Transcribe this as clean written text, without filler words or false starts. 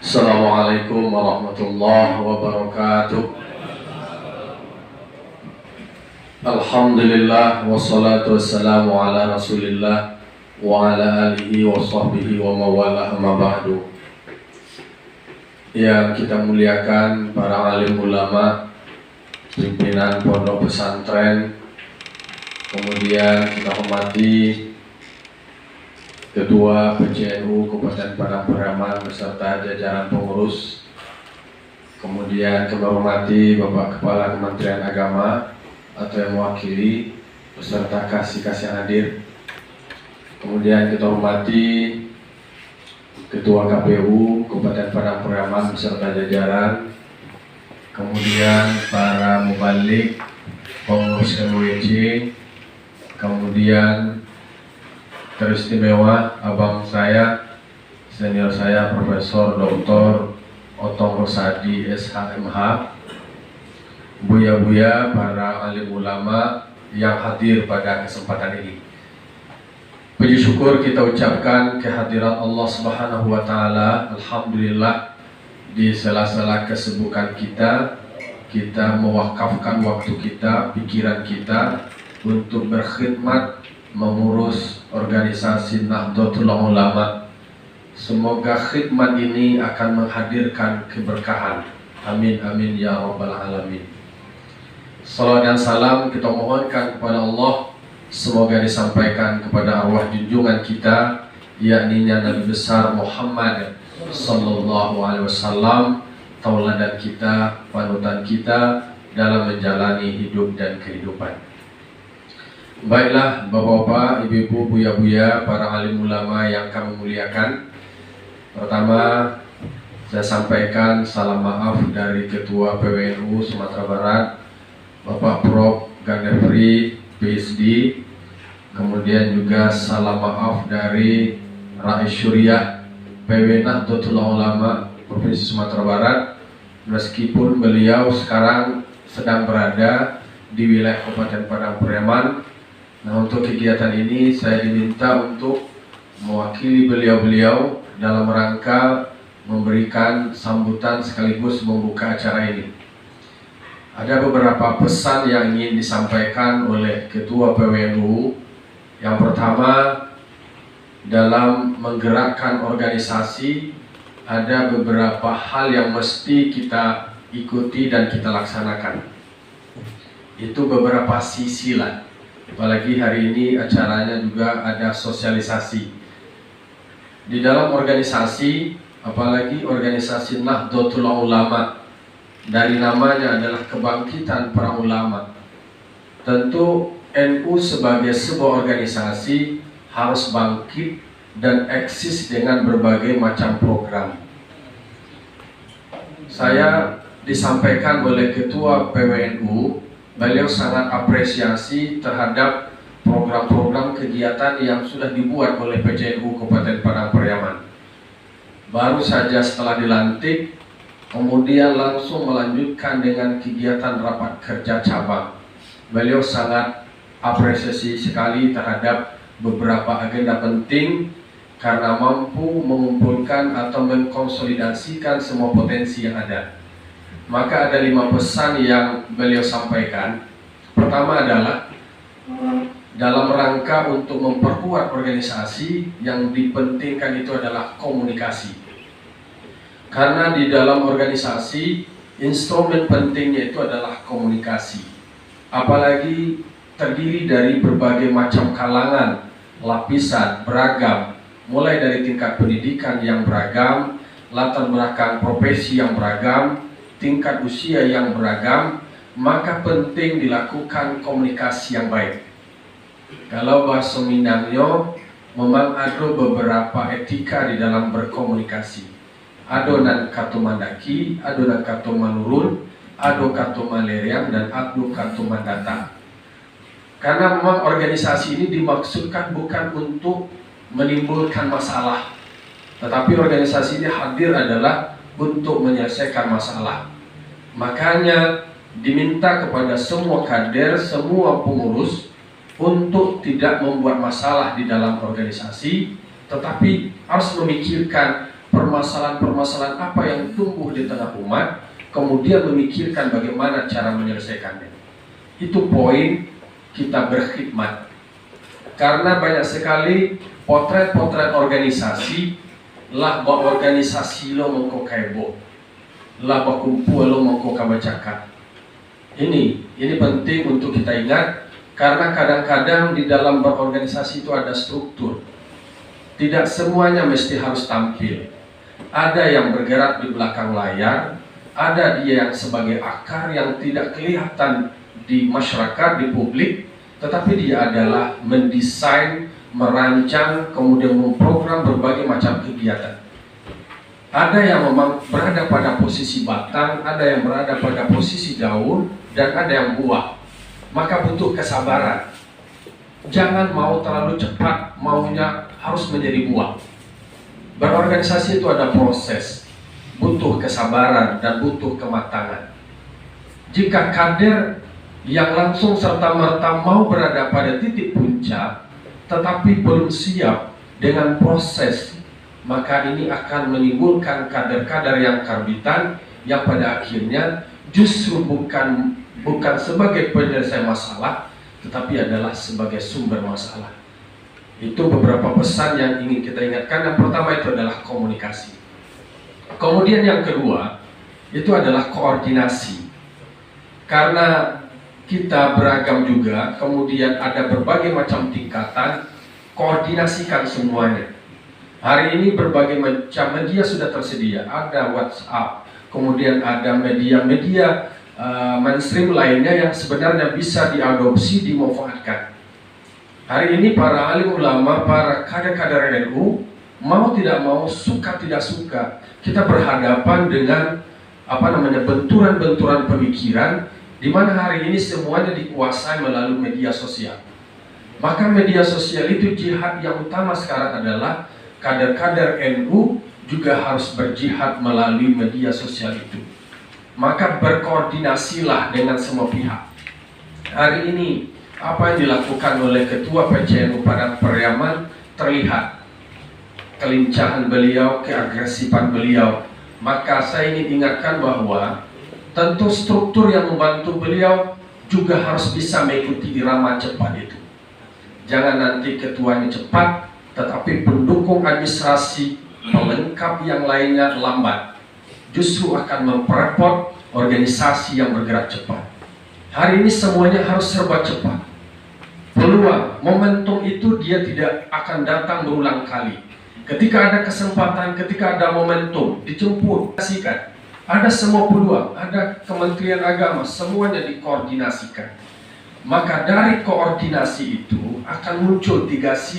Assalamualaikum warahmatullahi wabarakatuh. Alhamdulillah wassalatu wassalamu ala rasulillah wa ala alihi wa sahbihi wa mawalah amma ba'du. Yang kita muliakan para alim ulama, pimpinan pondok pesantren, kemudian kita hormati Ketua PCNU Kabupaten Padang Pariaman beserta jajaran pengurus, kemudian kami hormati Bapak Kepala Kementerian Agama atau yang mewakili beserta kasih hadir, kemudian kita hormati Ketua KPU Kabupaten Padang Pariaman beserta jajaran, kemudian para mubalik, pengurus MWC, kemudian teristimewa abang saya, senior saya Profesor Dr. Otong Rosadi SHMH, buya-buya para alim ulama yang hadir pada kesempatan ini. Puji syukur kita ucapkan kehadiran Allah Subhanahu wa taala. Alhamdulillah, di sela-sela kesibukan kita mewakafkan waktu kita, pikiran kita untuk berkhidmat mengurus organisasi Nahdlatul Ulama. Semoga khidmat ini akan menghadirkan keberkahan. Amin amin ya rabbal alamin. Salawat dan salam kita mohonkan kepada Allah, semoga disampaikan kepada arwah junjungan kita, yakni Nabi besar Muhammad sallallahu alaihi wasallam, tauladan kita, panutan kita dalam menjalani hidup dan kehidupan. Baiklah bapak-bapak, ibu-ibu, buya-buya, para alim ulama yang kami muliakan. Pertama, saya sampaikan salam maaf dari Ketua PWNU Sumatera Barat, Bapak Prof. Gandefri, PhD. Kemudian juga salam maaf dari Rais Syuriah PW Nahdlatul Ulama Provinsi Sumatera Barat, meskipun beliau sekarang sedang berada di wilayah Kabupaten Padang Pariaman. Nah, untuk kegiatan ini saya diminta untuk mewakili beliau-beliau dalam rangka memberikan sambutan sekaligus membuka acara ini. Ada beberapa pesan yang ingin disampaikan oleh Ketua PWNU. Yang pertama, dalam menggerakkan organisasi ada beberapa hal yang mesti kita ikuti dan kita laksanakan. Itu beberapa sisi lah. Apalagi hari ini acaranya juga ada sosialisasi. Di dalam organisasi, apalagi organisasi Nahdlatul Ulama, dari namanya adalah kebangkitan para ulama. Tentu NU sebagai sebuah organisasi harus bangkit dan eksis dengan berbagai macam program. Saya disampaikan oleh Ketua PWNU, beliau sangat apresiasi terhadap program-program kegiatan yang sudah dibuat oleh PCNU Kabupaten Padang Pariaman. Baru saja setelah dilantik, kemudian langsung melanjutkan dengan kegiatan rapat kerja cabang. Beliau sangat apresiasi sekali terhadap beberapa agenda penting karena mampu mengumpulkan atau mengkonsolidasikan semua potensi yang ada. Maka ada 5 pesan yang beliau sampaikan. Pertama adalah dalam rangka untuk memperkuat organisasi, yang dipentingkan itu adalah komunikasi. Karena di dalam organisasi, instrumen pentingnya itu adalah komunikasi. Apalagi terdiri dari berbagai macam kalangan, lapisan, beragam, mulai dari tingkat pendidikan yang beragam, latar belakang profesi yang beragam, tingkat usia yang beragam, maka penting dilakukan komunikasi yang baik. Kalau bahasa Minangnya, memang ada beberapa etika di dalam berkomunikasi. Ado nan kato mandaki, ado nan kato manurun, ado kato maleriang, dan ado kato mandata. Karena memang organisasi ini dimaksudkan bukan untuk menimbulkan masalah, tetapi organisasi ini hadir adalah untuk menyelesaikan masalah. Makanya diminta kepada semua kader, semua pengurus untuk tidak membuat masalah di dalam organisasi, tetapi harus memikirkan permasalahan-permasalahan apa yang tumbuh di tengah umat, kemudian memikirkan bagaimana cara menyelesaikannya. Itu poin kita berkhidmat. Karena banyak sekali potret-potret organisasi, lah organisasi lo mengko kaibo, lah kumpul lo mengko kabacakan. Ini penting untuk kita ingat, karena kadang-kadang di dalam berorganisasi itu ada struktur. Tidak semuanya mesti harus tampil. Ada yang bergerak di belakang layar, ada dia yang sebagai akar yang tidak kelihatan di masyarakat, di publik, tetapi dia adalah mendesain, merancang, kemudian memprogram berbagai macam kegiatan. Ada yang memang berada pada posisi batang, ada yang berada pada posisi daun, dan ada yang buah. Maka butuh kesabaran. Jangan mau terlalu cepat, maunya harus menjadi buah. Berorganisasi itu ada proses, butuh kesabaran dan butuh kematangan. Jika kader yang langsung serta-merta mau berada pada titik puncak, tetapi belum siap dengan proses, maka ini akan menimbulkan kader-kader yang karbitan, yang pada akhirnya justru bukan sebagai penyelesai masalah, tetapi adalah sebagai sumber masalah. Itu beberapa pesan yang ingin kita ingatkan. Yang pertama itu adalah komunikasi. Kemudian yang kedua itu adalah koordinasi. Karena kita beragam juga, kemudian ada berbagai macam tingkatan, koordinasikan semuanya. Hari ini berbagai macam media sudah tersedia. Ada WhatsApp, kemudian ada media-media mainstream lainnya yang sebenarnya bisa diadopsi, dimanfaatkan. Hari ini para alim ulama, para kader-kader NU, mau tidak mau, suka tidak suka, kita berhadapan dengan benturan-benturan pemikiran, di mana hari ini semuanya dikuasai melalui media sosial. Maka media sosial itu jihad yang utama sekarang adalah kader-kader NU juga harus berjihad melalui media sosial itu. Maka berkoordinasilah dengan semua pihak. Hari ini apa yang dilakukan oleh Ketua PCNU Padang Pariaman terlihat kelincahan beliau, keagresifan beliau. Maka saya ingin ingatkan bahwa tentu struktur yang membantu beliau juga harus bisa mengikuti irama cepat itu. Jangan nanti ketuanya cepat, tetapi pendukung administrasi, pelengkap yang lainnya lambat. Justru akan memperepot organisasi yang bergerak cepat. Hari ini semuanya harus serba cepat. Peluang, momentum itu dia tidak akan datang berulang kali. Ketika ada kesempatan, ketika ada momentum, dijemput, kasihkan. Ada semua peluang, ada Kementerian Agama, semuanya dikoordinasikan. Maka dari koordinasi itu akan muncul 3 sisi.